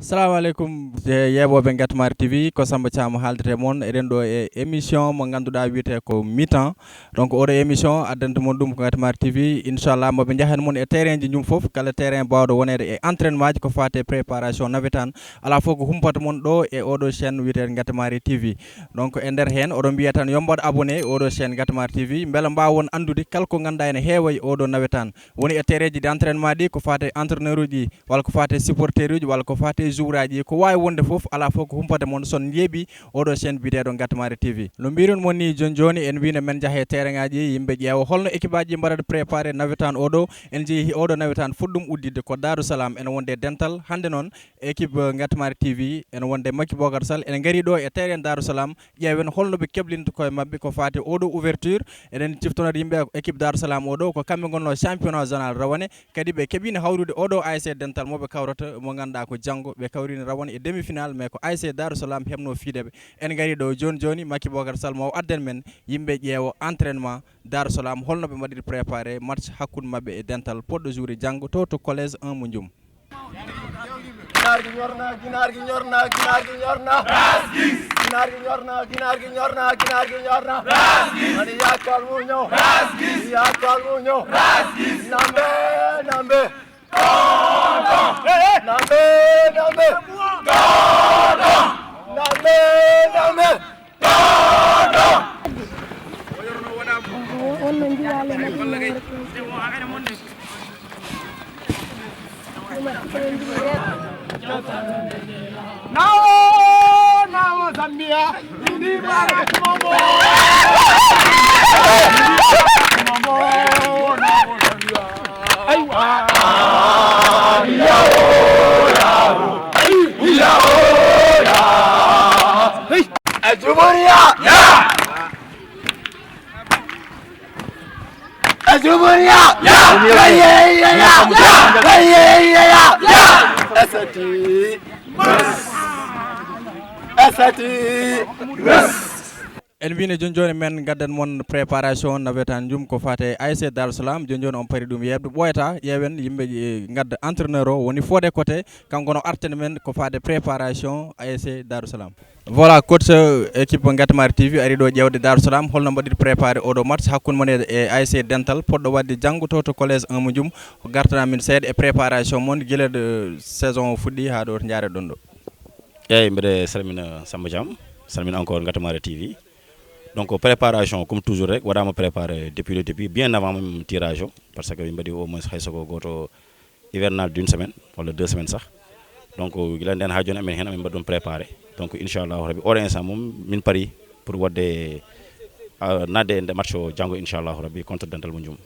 Assalamu alaikum yeɓoɓe Guetemar TV ko Samba Thiam haaldete moon eɗen ɗo e émission mo ganduɗa wiyete ko mi-temps donc oɗo émission addanta moon ɗum ko Guetemar TV inchallah moɓe jahan moon e terrain ji jum foof kala terrain bawɗo wonede e entraînement ji ko fate préparation navétane ala fof ko humpata moon ɗo e oɗo chaîne wiyete Guetemar TV donc e nder hen oɗon mbiya tan yo mbaɗ abonné oɗo chaîne Guetemar TV beela mbawon andude kala ko ganduɗa ene heewa e oɗo navétane woni e terrain ji d' entraînement ɗi ko fate entraîneur uji walla ko fate supporteur uji walla ko fate jouraji ko wawi wonde foof ala fof ko humpata moon son yeeɓi oɗo chaîne biteɗo Guetemar TV no mbiron moon ni joni en wino men jaahe terrain ngaji yimɓe ƴeewa holno équipe aji mbaɗata préparé navétane oɗo en jeehi oɗo navétane fuɗɗum uddidde ko Darou Salam ene wonde dental hande noon équipe Guetemar TV ene wonde Makky Bocar Sall ene gaari ɗo e terrain Darou Salam ƴeewen holno ɓe keblinta koye mabɓe ko fate oɗo ouverture eɗen ciftonode yimɓe équipe Darou Salam oɗo ko kamɓe gonno championnat zonal rawane kadi ɓe keeɓino hawrude oɗo ASC dental moɓe kawrata mo ganduɗa ko janggo ɓe kawrini rawane e demi final mais ko ASC Darou Salam hebno fiideɓe en gaari ɗo joni Makky Bocar Sall mo adden men yimɓe ƴeewo entraînement Darou Salam holno ɓe mbaɗiri préparé match hakkude mabɓe e dental poɗɗo jouri janggo to collège 1 mo Ndioum ginargi ñorna ani yakal mu ñëw nambe Now Zambia ini bara momo en mbino joni men gaddan moon préparation navétane jum ko fate ASC Darou Salam joni on paari ɗum yebde ɓoyata ƴeewen yimɓe gadda entraîneur o woni fodé côté kanko no artene men ko fate préparation ASC Darou Salam voilà coach équipe Guetemar TV ari ɗo ƴewde Darou Salam holno mbaɗiri préparé oɗo match hakkude mon e ASC dental poɗɗo wadde janggo to collège 1 mo Ndioum ko gartana min seeɗa e préparation moon guila de saison fuɗɗi ha ɗo to jaare ɗon ɗo eyyi mbiɗa salmina Samba Thiam salmina encore Guetemar TV donc préparation comme toujours rek waɗama préparé depuis le début bien avant même tirage o par ce que ɓe mbaɗi au moins hay soko goto hivernal d' une semaine walla 2 semaines sah donc guila nden ha joni amen hen amin mbaɗi ɗum préparé donc inchallahu rabbi oɗo instant mom min paari pour wadde nadde e nde match o janggo inchallahu rabbi contre dental mo Ndioum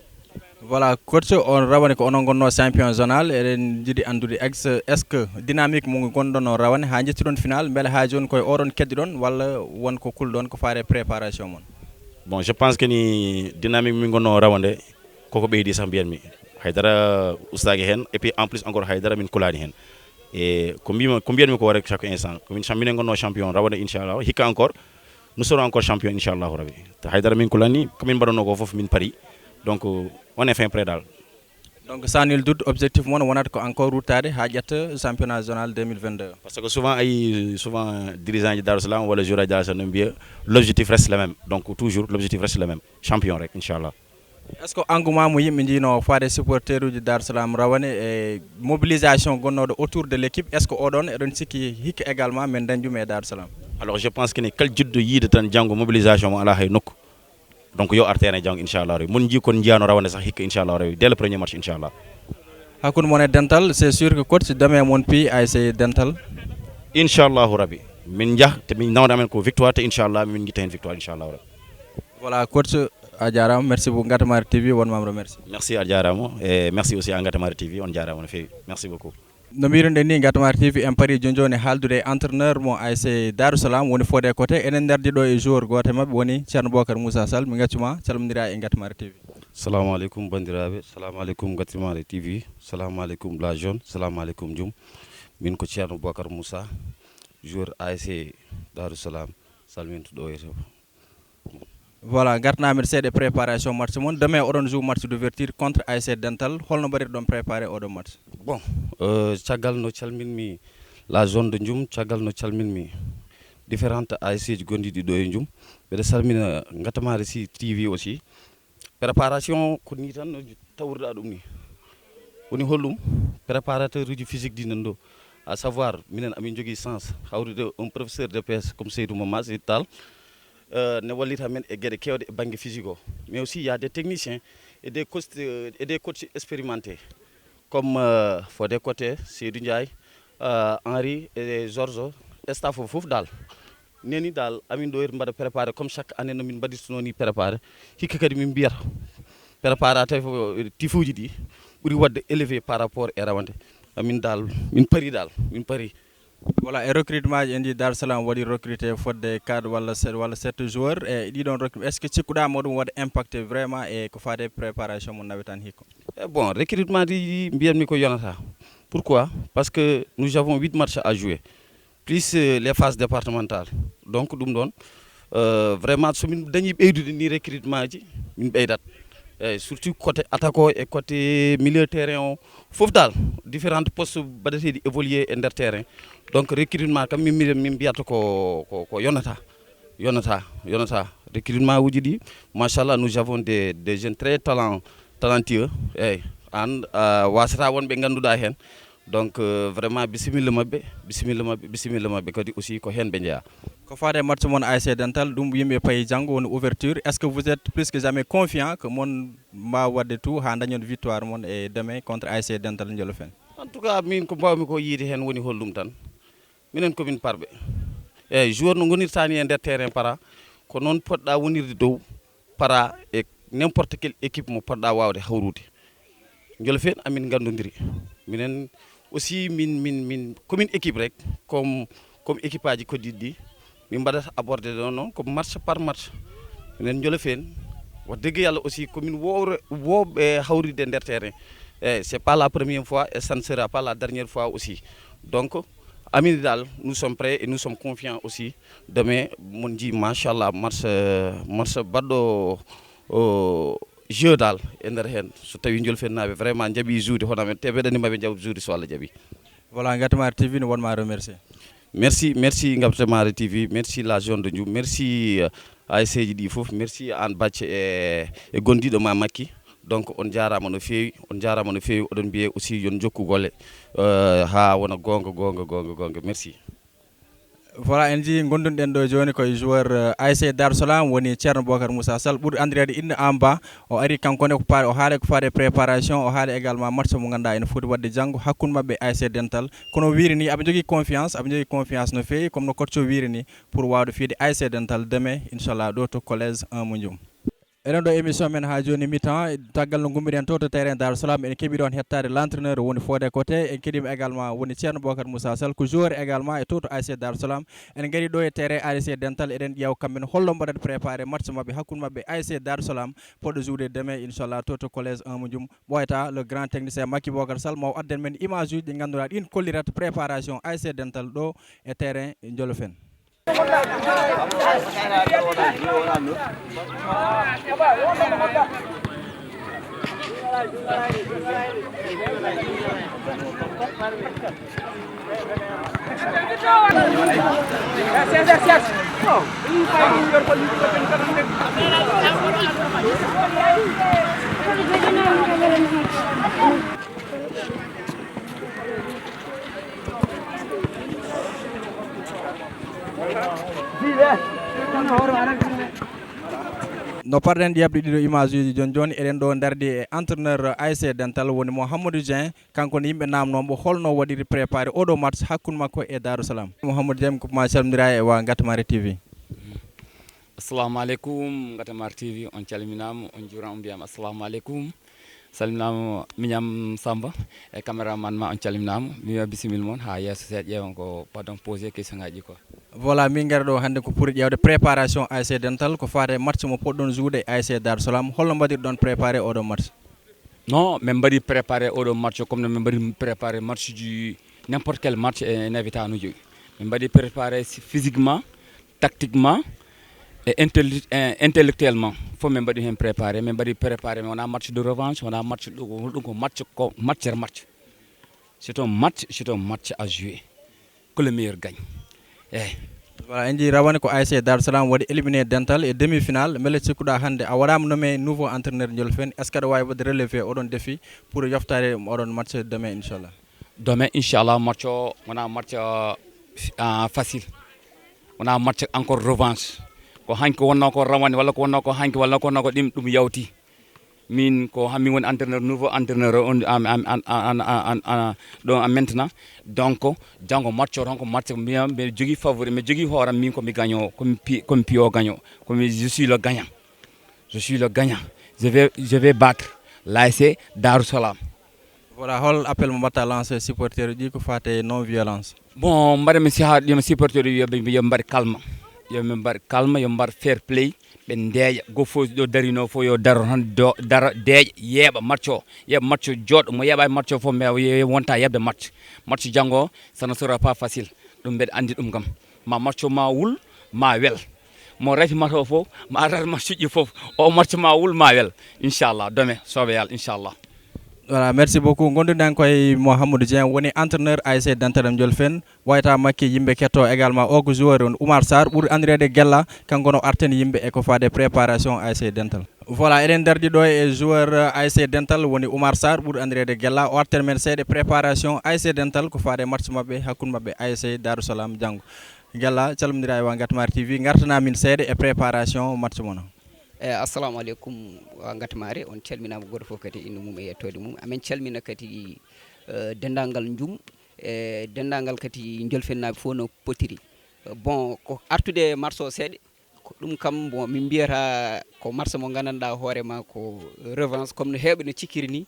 voilà coach on rawane ko onon gonno champion zonal eɗen jiiɗi andude est ce que dynamique mo gonɗon rawane ha jettiɗon final beele ha joni koye oɗon keddiɗon walla wonko kulɗon ko faare préparation mon bon je pense que ni dynamique min gonno rawande koko ɓeydi sah mbiyatmi haydara ustaki hen et puis en plus encore haydara min kulani hen et ko mbiyatmi ko rek chaque instant minen gonno champion rawande inchallah hikka encore nous serons encore champion inchallahu rabbi haydara min kulani komin mbaɗanno ko foof min paari donc on est fin prêt dal donc sans nul doute objectif mon wonata ko encore ruttade ha ƴetta championnat zonal 2022 parce que souvent dirigeant ji Darou Salam wala joueur Darou Salam mbiya l'objectif reste le même donc toujours l'objectif reste le même champion rek inchallah est ce que engouement mo yimɓe jiino faade supporteur uji Darou Salam rawane e mobilisation gonnoɗo autour de l' équipe est ce que oɗon eɗon sikki hikka également min dañjum e Darou Salam alors je pense que ni kala jiɗɗo yiide tan janggo mobilisation mo ala hay nokku donc yo artene jang inchallah rawi mon ji kon jiyano rawande sax hikka inchallah rawi dès le premier match inchallah hakkude mon e dental c'est sûr que coach dame mon pi ASC dental inchallah rabbi min jah te min nawda men ko victoire te inchallah min guitta hen victoire inchallah rabbi voilà coach a jarama merci beaucoup Guetemar TV won mam remercie merci a jarama et merci aussi à Guetemar TV on jarama no fewi merci beaucoup no mbiruɗen ni Guetemar TV en paari joni haaldude entraîneur mo ASC Darou Salam woni fodé côté enen dardi ɗo e joueur goto mabɓe woni Ceerno Bocar Moussa Sall mi gaccuma calmodira e Guetemar TV salamu aleykum bandiraɓe salamu aleykum Guetemar TV salamu aleykum la jeune salamu aleykum Ndioum min ko Ceerno Bocar Moussa joueur ASC Darou Salam salminto ɗo voilà gartanamen seeɗa préparation match mon demain oɗon joue match d'ouverture contre ASC dental holno mbaɗirɗon préparé oɗo match bon caggal no calminmi la zone de Ndioum caggal no calminmi différentes ASC ji gonɗiɗi ɗo e Ndioum mbeɗa salmina Ngatamari si TV aussi préparation ko ni tan no tawruɗa ɗum ni woni hollum préparateur uji physique ɗi nan ɗo à savoir minen amin jogui sens hawrude un professeur de PS comme Seydou Mama Seydou Tall ne wallita men e gueɗe kewɗe e banggue physique o mais aussi il y a des techniciens et des coachs expérimentés comme Fodé Côté Seydou Ndiaye Henri et Georges staff o foof dal neni dal amin ɗo mbaɗa préparé comme chaque année nomin mbaɗirtuno ni préparé hikka kadi min mbiyata préparateur tifuji ɗi ɓuuri wadde élevé par rapport e rawande amin dal min pari. Voilà, et recrutement ji indi Dar Salam waɗi recruté fodde cadre walla 7 joueurs e ɗiɗon recrutement est ce que cikkuɗama ɗum waɗa impacté vraiment e ko fade préparation mo nawetan hikko? Bon, recrutement ji mbiyatmi ko yonata. Pourquoi? Parce que nous avons 8 matchs à jouer plus les phases départementales donc ɗum ɗon vraiment somin dañi ɓeydude ni recrutement ji min ɓeydat surtout côté attaquant et côté milieu terrain o fof dal différentes postes baɗeteɗi évoluer e nder terrain donc recrutement kam min mbiyata ko yonata recrutement uji ɗi machallah nous avons des jeunes très talentueux eyyi an wasata wonɓe ganduɗa hen donc vraiment bisimilla mabɓe kadi aussi ko hen ɓe jeeya. Ko fade match mon ASC Dental ɗum yimɓe payi janggo woni ouverture est ce que vous êtes plus que jamais confiant que mon mbawa wadde tout ha dañon victoire mon e demain contre ASC Dental Ndiolofen? En tout cas min ko mbawmi ko yiide hen woni hollum tan minen komin parɓe eyyi joueur no gonirtani e nder terrain para ko noon poɗɗa wonirde dow para e n'importe quelle équipe mo poɗɗa wawde hawrude Ndiolofen amin gandodiri minen aussi min komin équipe rek comme équipe aji koddiɗi min mbaɗata aborder ɗo noon ko match par match minen Ndiolofen wax dëgg yalla aussi komin wowɓe hawride nder terrain c'est pas la première fois et ça ne sera pas la dernière fois aussi donc amin dal nous sommes prêts et nous sommes confiants aussi demain mon ji machallah match baɗɗo jeu dal e nder hen so tawi Ndiolofen naɓe vraiment jaaɓi joude hono men te ɓeɗanimaɓe jaaɓ joude so Allah jaaɓi. Voilà, Ngatamari TV ne wonma remercier. Merci Ngatamari TV, merci la zone de Ndioum, merci ASC ji ɗi fof, merci an Bacce e gondiɗo ma Makki. Donc on jarama no fewi oɗon mbiye aussi yon jokku golle ha wona gonga merci. Voilà, en ji gondunɗen ɗo joni koye joueur ASC Dar Salam woni Ceerno Bocar Moussa Sall ɓuuri andirede inde Amba o ari kankone o haali ko faade préparation o haali également match mo ganduɗa ene foti wadde janggo hakkude mabɓe ASC Dental kono wiiri ni aɓe jogui confiance no fewi comme no coach o wiiri ni pour wawde fiide ASC Dental demain inchallah ɗo to collège 1 mo Ndioum. Eɗen ɗo émission men ha joni mi-temps taggal no gummiɗen to terrain Dar Salam en keeɓi ɗon hettade l' entraîneur woni Fodé Côté en keeɗima également woni Ceerno Bocar Moussa Sall ko joueur également e to ASC Dar Salam en gari ɗo e terrain ASC Dental eɗen ƴeewa kamɓene holno mbaɗat préparé match mabɓe hakkude mabɓe ASC Dar Salam poɗɗo joude demain inchallah to collège 1 mo Ndioum ɓoyata le grand technicien Makki Bocar Sall maw adden men image uji ɗi ganduɗa ɗin kollirata préparation ASC Dental ɗo e terrain Ndiolofen. no parɗen ƴeɓde ɗiɗo image uji joni eɗen ɗo dardi e entraîneur ASC Dental woni Mouhamadou Dieng kanko ne yimɓe namnomo holno waɗiri préparé oɗo match hakkude makko e Darou Salam. Mouhamadou Dieng ko ma calmodira e wa Ngatamari TV. Assalamu alaikum Ngatamari TV on calminama on juuram on mbiyama assalamu alaikum salminama miñam Samba e caméraman ma on calminama mi wiya bisimilla moon ha yesso seeɗa ƴeewan ko pardon posé question ngaji quoi. Voilà, min gari ɗo hannde ko pour ƴewde préparation ASC Dental ko fate match mo poɗɗon joude ASC Dar Salam holno mbaɗirɗon préparé oɗo match? Non, min mbaɗi préparé oɗo match comme no min mbaɗi préparé match du n'importe quel match e navitano jogi min mbaɗi préparé physiquement tactiquement et intellectuellement fof min mbaɗi hen préparé min mbaɗi préparé mais wona match de revanche wona match ɗum ko match match c'est un match à jouer que le meilleur gagne. Voilà, en rawani ko ASC Darussalam wadi éliminé Dental et demi-finale mele cikkuɗa hande a waɗama nommé nouveau entraîneur Ndiolfen est ce que aɗa wawi wadde relevé oɗon défi pour yoftade oɗon match demain inchallah? Demain inchallah match o wona match facile, wona match encore revanche, ko hanki wonno ko rawani walla ko wonno ko hanki walla ko wonno ko ɗum yawti. Min ko hammi woni entraîneur nouveau entraîneur on ɗo maintenant, donc jango match o ronko match mbiya mbe jogui favori mi jogui hooram min komi gagnant komi piyo gagnant je suis le gagnant, je vais battre l'ASC Darussalam. Voilà, hol appel mo mbatta lancé supporter ji ko fate non violence? Bon mbaɗa mi supporter yo mbaɗ calme, yo mbaɗ calme, yo mbaɗ fair play, ɓe ndeeƴa go fof ɗo darino fof yo daro tan daro deeƴa yeeɓa match o jooɗo mo yeeɓa match o fof wonta yebde match janggo ça ne sera pas facile, ɗum mbeɗa andi ɗum kam ma match o ma wul ma wel, mo rati match o fof ma rat match uji fof o match ma wul ma wel inchallah demain soɓe yalla inchallah. Voilà, merci beaucoup. Gonduɗen koye Mouhamadou Dieng woni entraîneur ASC Dental Ndiolfen, wayta makki yimɓe ketto également o ko joueur on Oumar Sarr ɓuri andirede Gella, kanko no arteni yimɓe e ko fade préparation ASC Dental. Voilà, eɗen dardi ɗo e joueur ASC Dental woni Oumar Sarr ɓuri andirede Gella, o arten men seeɗa préparation ASC Dental ko fade match mabɓe hakkude mabɓe ASC Darussalam janggo. Gella calmodira e wa Gatmare TV, gartana min seeɗa e préparation match mono. Assalamu alaikum wa Gatmare, on calminama goto fof kadi inde mum e yettode mum. Amen calmina kadi dendagal njum e dendagal kadi Ndiolfennaɓe fof no potiri. Bon ko artude marso seeɗa ko ɗum kam bon min mbiyata ko marso mo gandanɗa hoorema ko revanche comme no heɓe no cikkiri ni.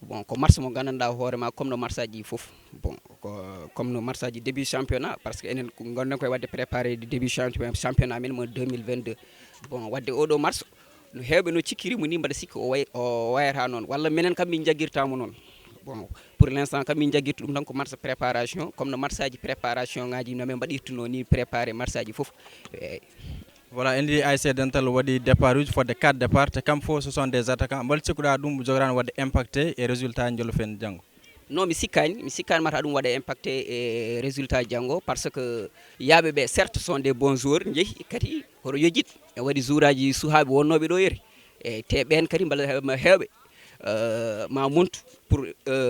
Bon ko marso mo gandanɗa hoorema comme no marsaji fof. Bon ko comme no marsaji début championnat parce que enen gonnen koye wadde préparé début championnat men mo 2022. Bon wadde oɗo mars no heɓe no cikkirimo ni mbaɗa sikki o wayata noon walla minen kam min jagguirtamo noon. Bon pour l'instant kam min jagguirta ɗum tan ko marche préparation comme no marsaji préparation ngaji no min mbaɗirtuno ni préparé marsaji fof. Voilà, en dit ASC Dental wadi départ uji fodde 4 départ te kam fo ce sont des attaquants mbal cikkuɗa ɗum jogorani wadde impacté et résultat Ndiolfen janggo? Non mi sikkani mata ɗum waɗa impacté e résultat janggo parce que yaaɓeɓe certes sont des bons joueurs jeehi kadi hoto yejjit e waɗi jour aji suhaɓe wonnoɓe ɗo yeri e te ɓen kadi mbala hewɓe ma muntu pour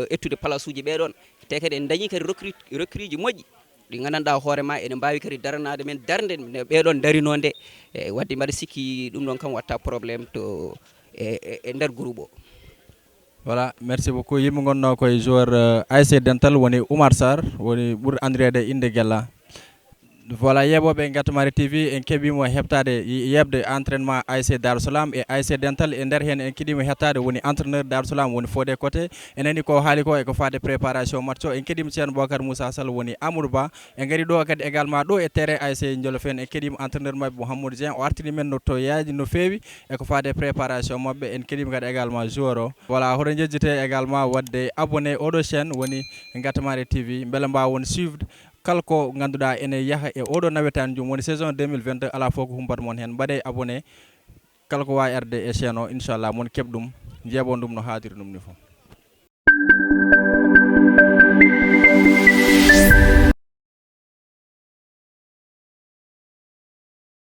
ettude place uji ɓeɗon te kadi en dañi kadi recrue ji moƴƴi ɗi gandanɗa hoorema ene mbawi kadi daranade men darde ne ɓeɗon darinode e wadde mbaɗa sikki ɗum ɗon kam watta probléme to e nder groupe o. Voilà, merci beaucoup. Yimɓe gonno koye joueur ASC Dental woni Oumar Sarr woni ɓuri andirede inde Gella. Voilà, yeɓoɓe Gatmare TV en keeɓimo heɓtade yebde entraînement ASC Darussalam et ASC Dental e nder hen en keeɗimo hettade woni entraîneur Darussalam woni Fodé Côté enani ko haali ko e ko fade préparation match o en keeɗima ceerno Bocar Moussa Sall woni Amadou Ba en gari ɗo kadi également ɗo e terrain ASC Ndiolfen en keeɗima entraîneur mabɓe Mouhamadou Dieng o artini men no to yaaji no feewi e ko fade préparation mabɓe en keeɗima kadi également joueur o. Voilà, hoto jejjete également wadde abonné oɗo chaîne woni Gatmare TV beele mbawon suivre kala ko ganduɗa ene yaaha e oɗo nawetani jum woni saison 2022 ala fof ko humpata moon hen mbaɗe abonné kala ko wawi arde e chaîne o inchallah mon keɓ ɗum jeeɓon ɗum no haadiri ɗum ni fof.